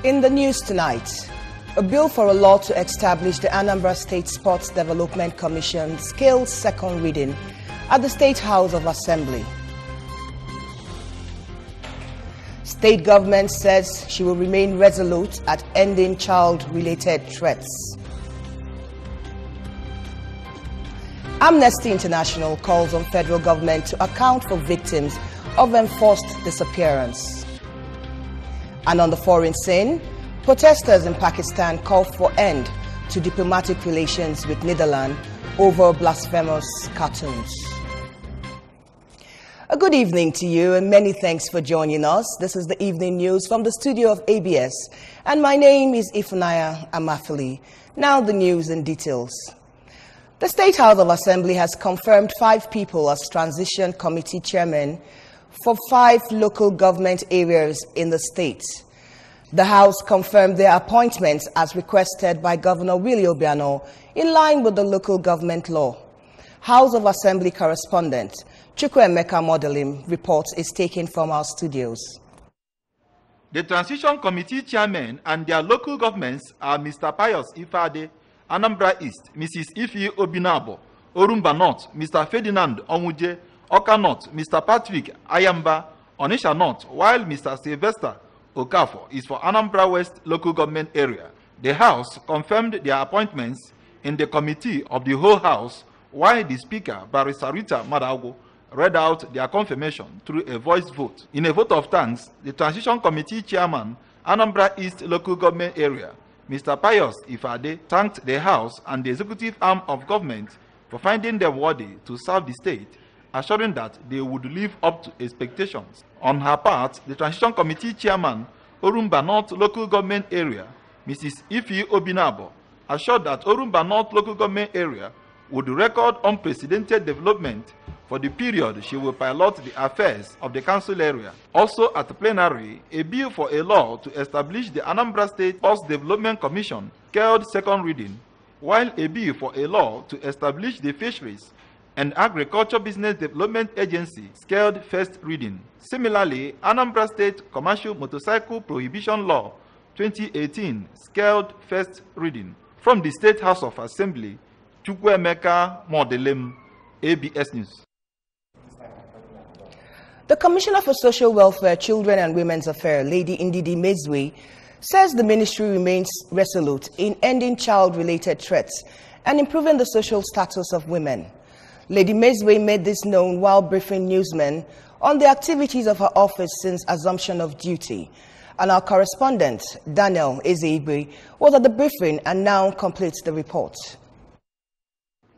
In the news tonight, a bill for a law to establish the Anambra State Sports Development Commission scales second reading at the State House of Assembly. State government says she will remain resolute at ending child-related threats. Amnesty International calls on federal government to account for victims of enforced disappearance. And on the foreign scene, protesters in Pakistan call for end to diplomatic relations with Netherlands over blasphemous cartoons. A good evening to you and many thanks for joining us. This is the evening news from the studio of ABS and my name is Ifunaya Amafili. Now the news in details. The State House of Assembly has confirmed 5 people as transition committee chairmen for 5 local government areas in the state. The House confirmed their appointments as requested by Governor Willie Obiano in line with the local government law. House of Assembly correspondent Chukwuemeka Modelim reports is taken from our studios. The Transition Committee chairmen and their local governments are Mr. Pius Ifade, Anambra East, Mrs. Ifi Obinabo, Orumba North, Mr. Ferdinand Omuje, Oka North, Mr. Patrick Ayamba, Onisha North, while Mr. Sylvester Okafor is for Anambra West local government area. The House confirmed their appointments in the committee of the whole House, while the Speaker, Barrister Rita Madago, read out their confirmation through a voice vote. In a vote of thanks, the Transition Committee Chairman, Anambra East local government area, Mr. Pius Ifade, thanked the House and the executive arm of government for finding them worthy to serve the state, assuring that they would live up to expectations. On her part, the Transition Committee Chairman, Orumba North Local Government Area, Mrs. Ifi Obinabo, assured that Orumba North Local Government Area would record unprecedented development for the period she will pilot the affairs of the council area. Also at the plenary, a bill for a law to establish the Anambra State Sports Development Commission scaled second reading, while a bill for a law to establish the Fisheries and Agriculture Business Development Agency scaled first reading. Similarly, Anambra State Commercial Motorcycle Prohibition Law 2018 scaled first reading. From the State House of Assembly, Chukwuemeka Modelim, ABS News. The Commissioner for Social Welfare, Children and Women's Affairs, Lady Ndidi Mezwe, says the ministry remains resolute in ending child-related threats and improving the social status of women. Lady Mezwe made this known while briefing newsmen on the activities of her office since assumption of duty. And our correspondent, Daniel Ezeibe, was at the briefing and now completes the report.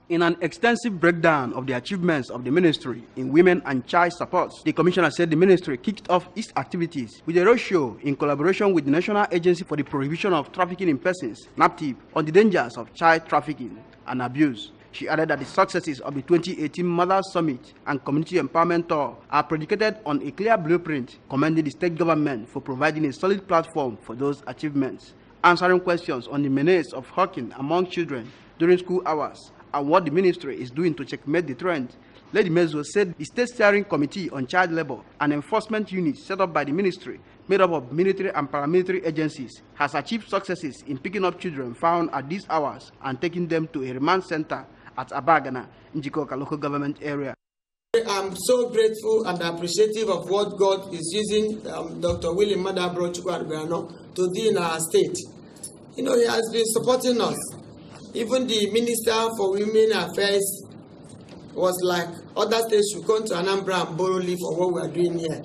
In an extensive breakdown of the achievements of the ministry in women and child support, the commissioner said the ministry kicked off its activities with a roadshow in collaboration with the National Agency for the Prohibition of Trafficking in Persons, NAPTIP, on the dangers of child trafficking and abuse. She added that the successes of the 2018 Mothers Summit and Community Empowerment Tour are predicated on a clear blueprint, commending the state government for providing a solid platform for those achievements. Answering questions on the menace of hawking among children during school hours and what the ministry is doing to checkmate the trend, Lady Mezwe said the State Steering Committee on Child Labor and Enforcement Unit set up by the ministry, made up of military and paramilitary agencies, has achieved successes in picking up children found at these hours and taking them to a remand center at Abagana, Njikoka local government area. I'm so grateful and appreciative of what God is using Dr. William Madabro Chukwuemeka to do in our state. You know, he has been supporting us. Even the Minister for Women Affairs was like, other states should come to Anambra and borrow leave for what we are doing here.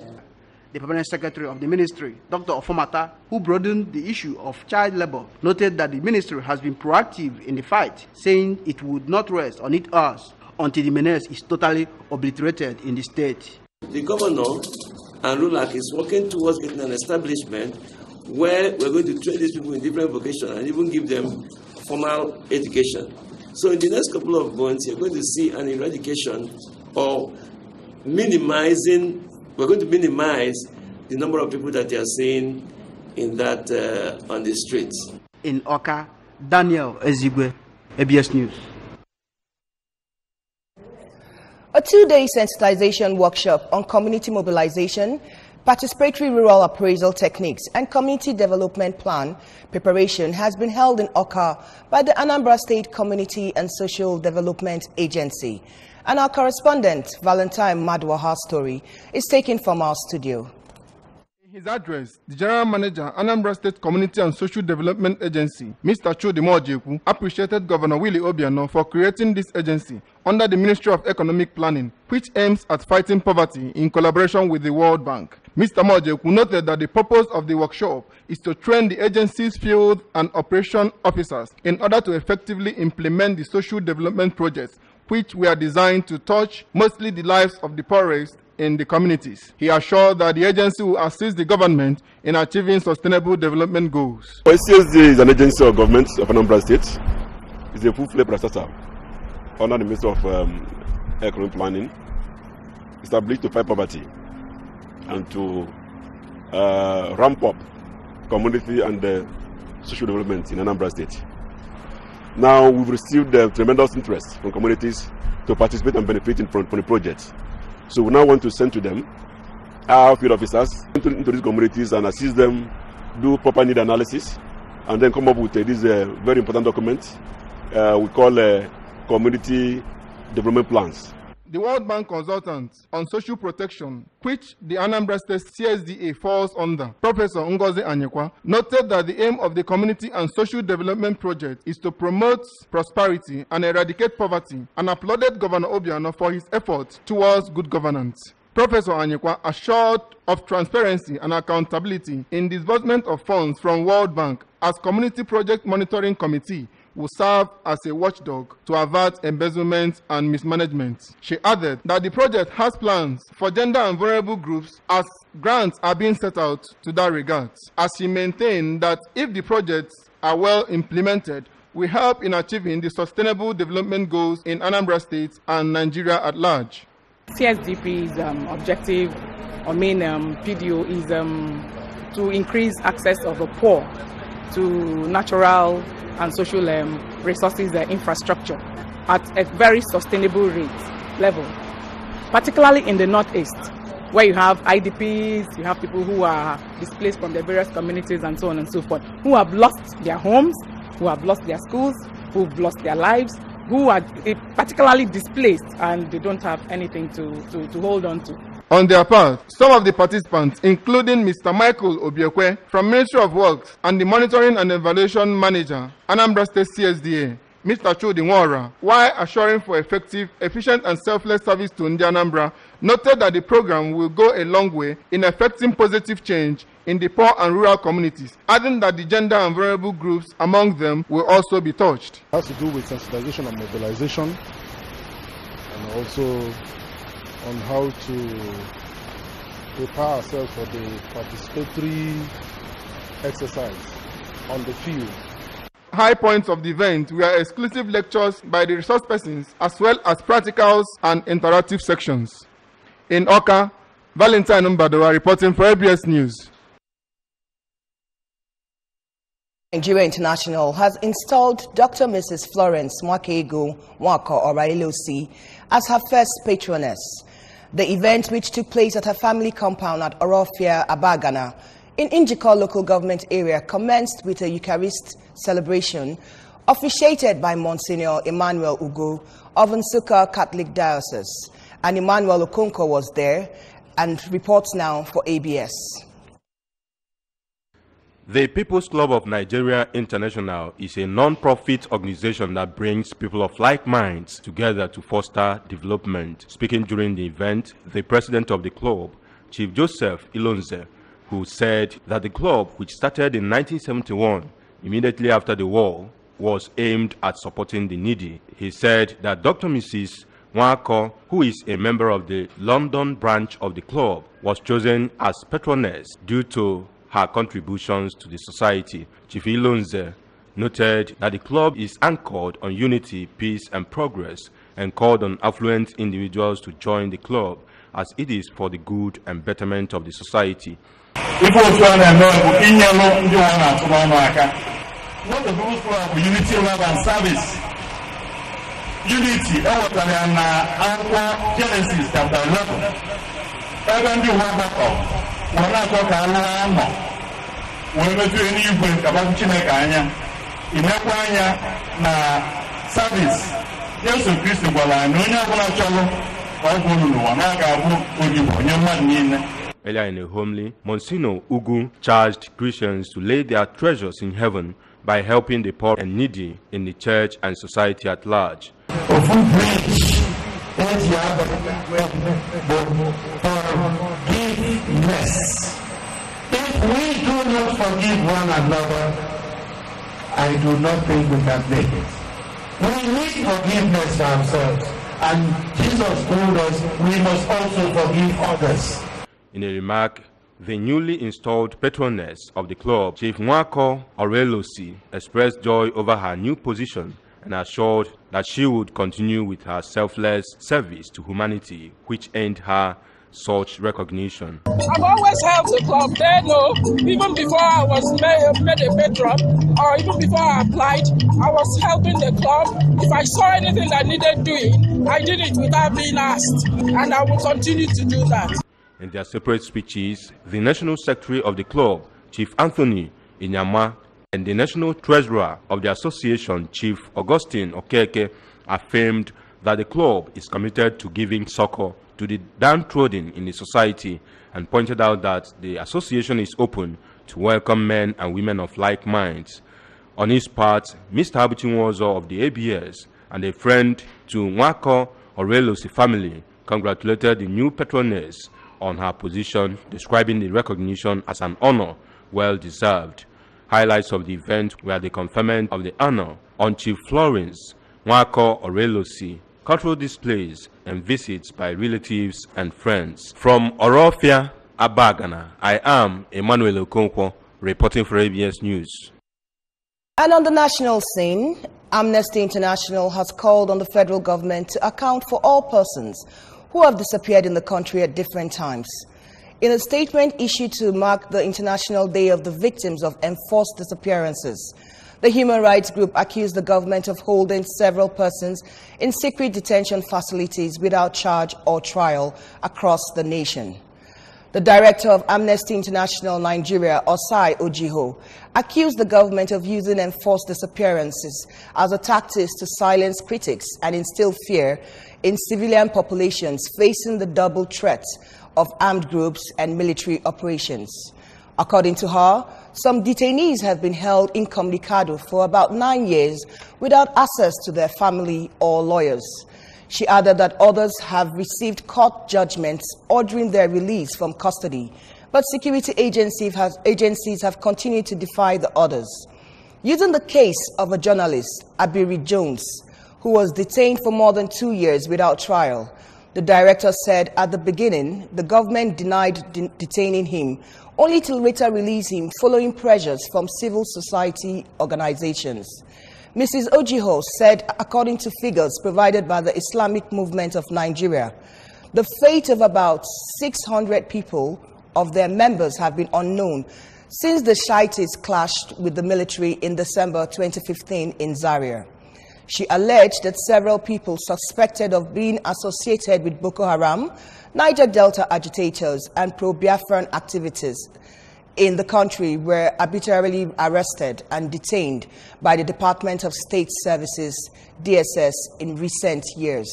The permanent secretary of the ministry, Dr. Ofomata, who broadened the issue of child labor, noted that the ministry has been proactive in the fight, saying it would not rest on its hours until the menace is totally obliterated in the state. The governor and RULAC is working towards getting an establishment where we're going to train these people in different vocations and even give them formal education. So in the next couple of months, you're going to see an eradication or minimizing. We're going to minimize the number of people that you are seeing in that on the streets. In Oka, Daniel Ezigwe, ABS News. A 2-day sensitization workshop on community mobilization Participatory rural appraisal techniques and community development plan preparation has been held in Oka by the Anambra State Community and Social Development Agency. And our correspondent, Valentine Madwaha's story is taken from our studio. In his address, the General Manager, Anambra State Community and Social Development Agency, Mr. Chodimojeku, appreciated Governor Willie Obiano for creating this agency under the Ministry of Economic Planning, which aims at fighting poverty in collaboration with the World Bank. Mr. Mojeku noted that the purpose of the workshop is to train the agency's field and operation officers in order to effectively implement the social development projects, which were designed to touch mostly the lives of the poorest in the communities. He assured that the agency will assist the government in achieving sustainable development goals. CSD is an agency of government of Anambra State. It's a full-fledged prestataire under the Ministry of Economic Planning, established to fight poverty and to ramp up community and social development in Anambra State. Now we've received tremendous interest from communities to participate and benefit from the project. So we now want to send to them our field officers into these communities and assist them do proper need analysis and then come up with this very important document we call community development plans. The World Bank consultant on social protection, which the Anambra State CSDA falls under, Professor Ngozi Anyekwa, noted that the aim of the community and social development project is to promote prosperity and eradicate poverty, and applauded Governor Obiano for his efforts towards good governance. Professor Anyekwa assured of transparency and accountability in disbursement of funds from World Bank as Community Project Monitoring Committee will serve as a watchdog to avert embezzlement and mismanagement. She added that the project has plans for gender and vulnerable groups as grants are being set out to that regard. As she maintained that if the projects are well implemented, will help in achieving the sustainable development goals in Anambra State and Nigeria at large. CSDP's objective or main PDO is to increase access of the poor to natural and social resources infrastructure at a very sustainable level, particularly in the Northeast, where you have IDPs, you have people who are displaced from their various communities and so on and so forth, who have lost their homes, who have lost their schools, who have lost their lives, who are particularly displaced and they don't have anything to hold on to. On their part, some of the participants, including Mr. Michael Obiekwe from Ministry of Works and the Monitoring and Evaluation Manager, Anambra State CSDA, Mr. Chodimora, while assuring for effective, efficient and selfless service to Anambra, noted that the program will go a long way in effecting positive change in the poor and rural communities, adding that the gender and vulnerable groups among them will also be touched. It has to do with sensitization and mobilization, and also on how to prepare ourselves for the participatory exercise on the field. High points of the event were exclusive lectures by the resource persons as well as practicals and interactive sections. In Oka, Valentine Mbadwa reporting for ABS News. Nigeria International has installed Dr. Mrs. Florence Mwakego Mwako Orailosi as her first patroness. The event, which took place at her family compound at Orofia, Abagana, in Injiko local government area, commenced with a Eucharist celebration officiated by Monsignor Emmanuel Ugo of Nsukka Catholic Diocese. And Emmanuel Okonkwo was there and reports now for ABS. The People's Club of Nigeria International is a non-profit organization that brings people of like minds together to foster development. Speaking during the event, the president of the club, Chief Joseph Ilonze, who said that the club, which started in 1971, immediately after the war, was aimed at supporting the needy. He said that Dr. Mrs. Mwako, who is a member of the London branch of the club, was chosen as patroness due to her contributions to the society. Chief Ilonze noted that the club is anchored on unity, peace and progress, and called on affluent individuals to join the club as it is for the good and betterment of the society. What the People's Club unity, love and service. Unity, Genesis chapter 11. wee na-achọ ka anụ ha nọ wee metụ eluigwe nkabapụ Chineke anya inekwa anya na savis Yesu Kristi gwara anyị na onye ọbụla chọrọ ka ọ bụrụ n'ụwa na ga-abụ odibo nye mmadụ niile. Earlier in a homily, Monsignor Ugu charged Christians to lay their treasures in heaven by helping the poor and needy in the church and society at large. Forgiveness. If we do not forgive one another, I do not think we can make it. We need forgiveness ourselves, and Jesus told us we must also forgive others. In a remark, the newly installed patroness of the club, Chief Nwako Orelosi, expressed joy over her new position and assured that she would continue with her selfless service to humanity, which earned her such recognition. I've always helped the club. They know, even before I was made a patron, or even before I applied, I was helping the club. If I saw anything that needed doing, I did it without being asked, and I will continue to do that. In their separate speeches, the National Secretary of the club, Chief Anthony Inyama, and the National Treasurer of the association, Chief Augustine Okeke, affirmed that the club is committed to giving succor to the downtrodden in the society and pointed out that the association is open to welcome men and women of like minds. On his part, Mr. Abuchinwozo of the ABS and a friend to Nwako Orelosi family congratulated the new patroness on her position, describing the recognition as an honor well deserved. Highlights of the event were the conferment of the honor on Chief Florence Nwako Orelosi, cultural displays, and visits by relatives and friends. From Orofia, Abagana, I am Emmanuel Okonkwo, reporting for ABS News. And on the national scene, Amnesty International has called on the federal government to account for all persons who have disappeared in the country at different times. In a statement issued to mark the International Day of the Victims of Enforced Disappearances, the human rights group accused the government of holding several persons in secret detention facilities without charge or trial across the nation. The director of Amnesty International Nigeria, Osai Ojiho, accused the government of using enforced disappearances as a tactic to silence critics and instill fear in civilian populations facing the double threat of armed groups and military operations. According to her, some detainees have been held incommunicado for about 9 years without access to their family or lawyers. She added that others have received court judgments ordering their release from custody, but security agencies have continued to defy the orders. Using the case of a journalist, Abiri Jones, who was detained for more than 2 years without trial, the director said at the beginning the government denied detaining him, only to later release him following pressures from civil society organizations. Mrs. Ojiho said, according to figures provided by the Islamic Movement of Nigeria, the fate of about 600 people of their members have been unknown since the Shiites clashed with the military in December 2015 in Zaria. She alleged that several people suspected of being associated with Boko Haram, Niger Delta agitators, and pro-Biafran activities in the country were arbitrarily arrested and detained by the Department of State Services, DSS, in recent years.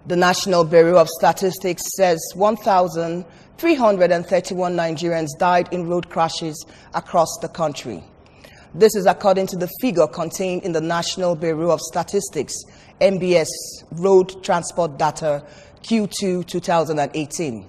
The National Bureau of Statistics says 1,331 Nigerians died in road crashes across the country. This is according to the figure contained in the National Bureau of Statistics, NBS Road Transport Data, Q2 2018.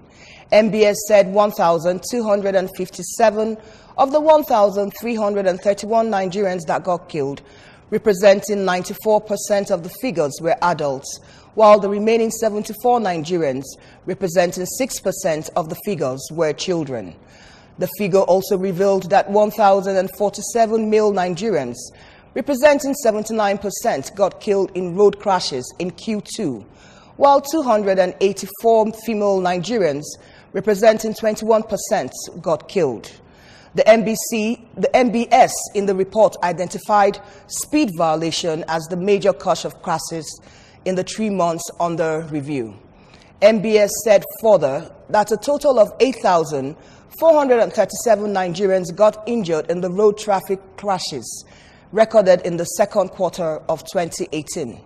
NBS said 1,257 of the 1,331 Nigerians that got killed, representing 94% of the figures, were adults, while the remaining 74 Nigerians, representing 6% of the figures, were children. The figure also revealed that 1,047 male Nigerians, representing 79%, got killed in road crashes in Q2, while 284 female Nigerians, representing 21%, got killed. The NBS in the report identified speed violation as the major cause of crashes in the 3 months under review. MBS said further that a total of 8,437 Nigerians got injured in the road traffic crashes recorded in the second quarter of 2018.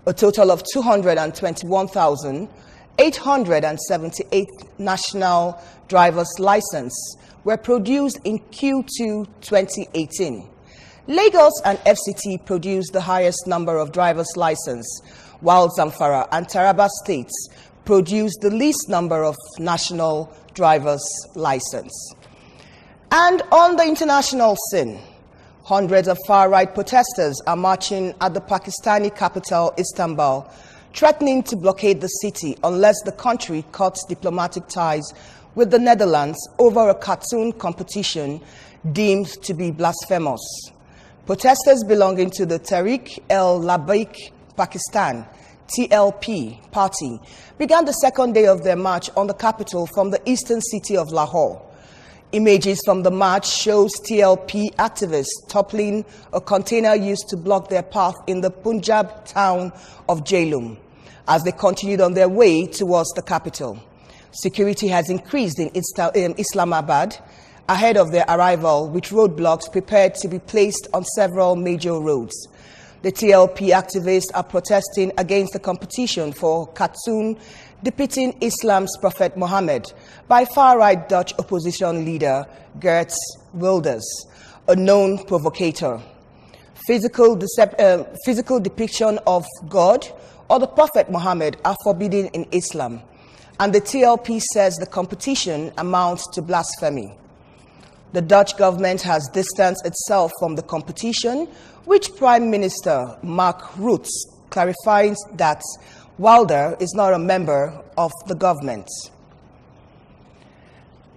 A total of 221,878 national driver's licenses were produced in Q2 2018. Lagos and FCT produced the highest number of driver's licenses, while Zamfara and Taraba states produced the least number of national driver's license. And on the international scene, hundreds of far-right protesters are marching at the Pakistani capital, Istanbul, threatening to blockade the city unless the country cuts diplomatic ties with the Netherlands over a cartoon competition deemed to be blasphemous. Protesters belonging to the Tehreek-e-Labbaik Pakistan TLP party began the second day of their march on the capital from the eastern city of Lahore. Images from the march shows TLP activists toppling a container used to block their path in the Punjab town of Jhelum as they continued on their way towards the capital. Security has increased in Islamabad ahead of their arrival, with roadblocks prepared to be placed on several major roads. The TLP activists are protesting against the competition for cartoon depicting Islam's Prophet Muhammad by far-right Dutch opposition leader Geert Wilders, a known provocator. Physical depiction of God or the Prophet Muhammad are forbidden in Islam, and the TLP says the competition amounts to blasphemy. The Dutch government has distanced itself from the competition, which Prime Minister Mark Rutte clarifies that Wilder is not a member of the government.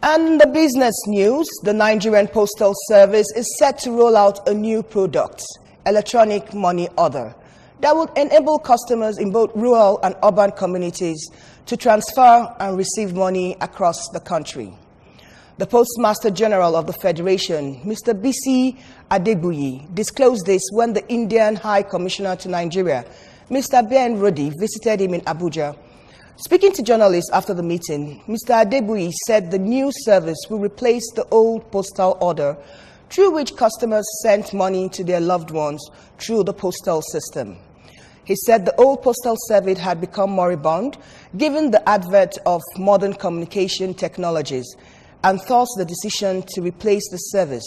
And the business news, the Nigerian Postal Service is set to roll out a new product, electronic money order, that will enable customers in both rural and urban communities to transfer and receive money across the country. The Postmaster General of the Federation, Mr. Bisi Adebuyi, disclosed this when the Indian High Commissioner to Nigeria, Mr. Ben Rodi, visited him in Abuja. Speaking to journalists after the meeting, Mr. Adebuyi said the new service will replace the old postal order through which customers sent money to their loved ones through the postal system. He said the old postal service had become moribund given the advent of modern communication technologies, and thus the decision to replace the service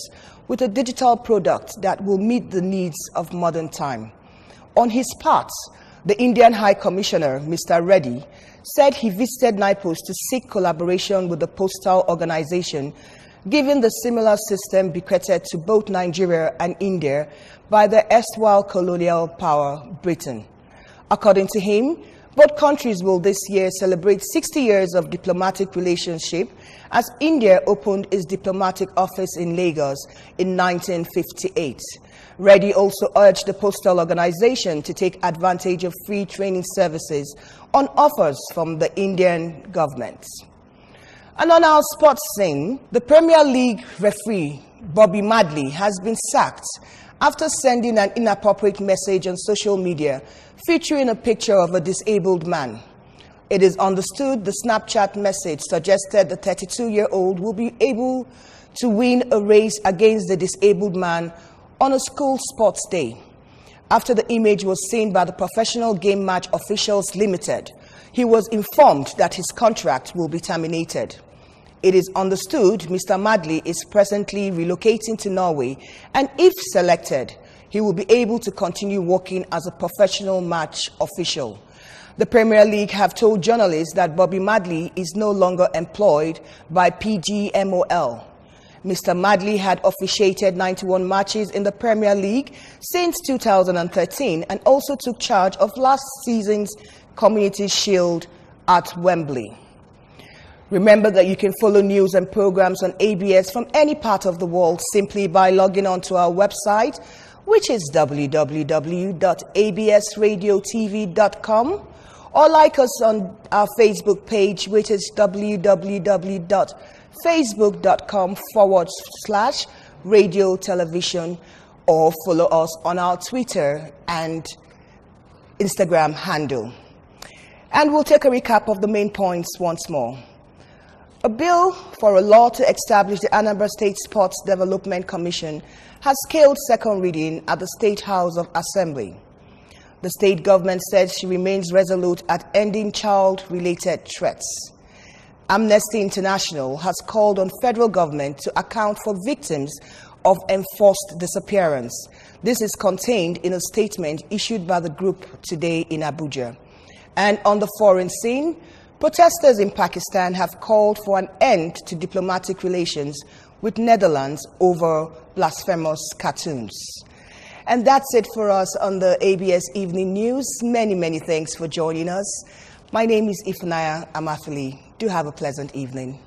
with a digital product that will meet the needs of modern time. On his part, the Indian High Commissioner, Mr. Reddy, said he visited NIPOS to seek collaboration with the postal organization, given the similar system bequeathed to both Nigeria and India by the erstwhile colonial power, Britain. According to him, both countries will this year celebrate 60 years of diplomatic relationship as India opened its diplomatic office in Lagos in 1958. Reddy also urged the postal organization to take advantage of free training services on offers from the Indian government. And on our sports scene, the Premier League referee, Bobby Madley, has been sacked after sending an inappropriate message on social media featuring a picture of a disabled man. It is understood the Snapchat message suggested the 32-year-old will be able to win a race against the disabled man on a school sports day. After the image was seen by the Professional Game Match Officials Limited, he was informed that his contract will be terminated. It is understood Mr. Madley is presently relocating to Norway, and if selected, he will be able to continue working as a professional match official. The Premier League have told journalists that Bobby Madley is no longer employed by PGMOL. Mr. Madley had officiated 91 matches in the Premier League since 2013 and also took charge of last season's Community Shield at Wembley. Remember that you can follow news and programs on ABS from any part of the world simply by logging on to our website, which is www.absradiotv.com, or like us on our Facebook page, which is www.facebook.com/radio television, or follow us on our Twitter and Instagram handle. And we'll take a recap of the main points once more. A bill for a law to establish the Anambra State Sports Development Commission has scaled second reading at the State House of Assembly. The state government said she remains resolute at ending child-related threats. Amnesty International has called on federal government to account for victims of enforced disappearance. This is contained in a statement issued by the group today in Abuja. And on the foreign scene, protesters in Pakistan have called for an end to diplomatic relations with Netherlands over blasphemous cartoons. And that's it for us on the ABS Evening News. Many thanks for joining us. My name is Ifunaya Amafili. Do have a pleasant evening.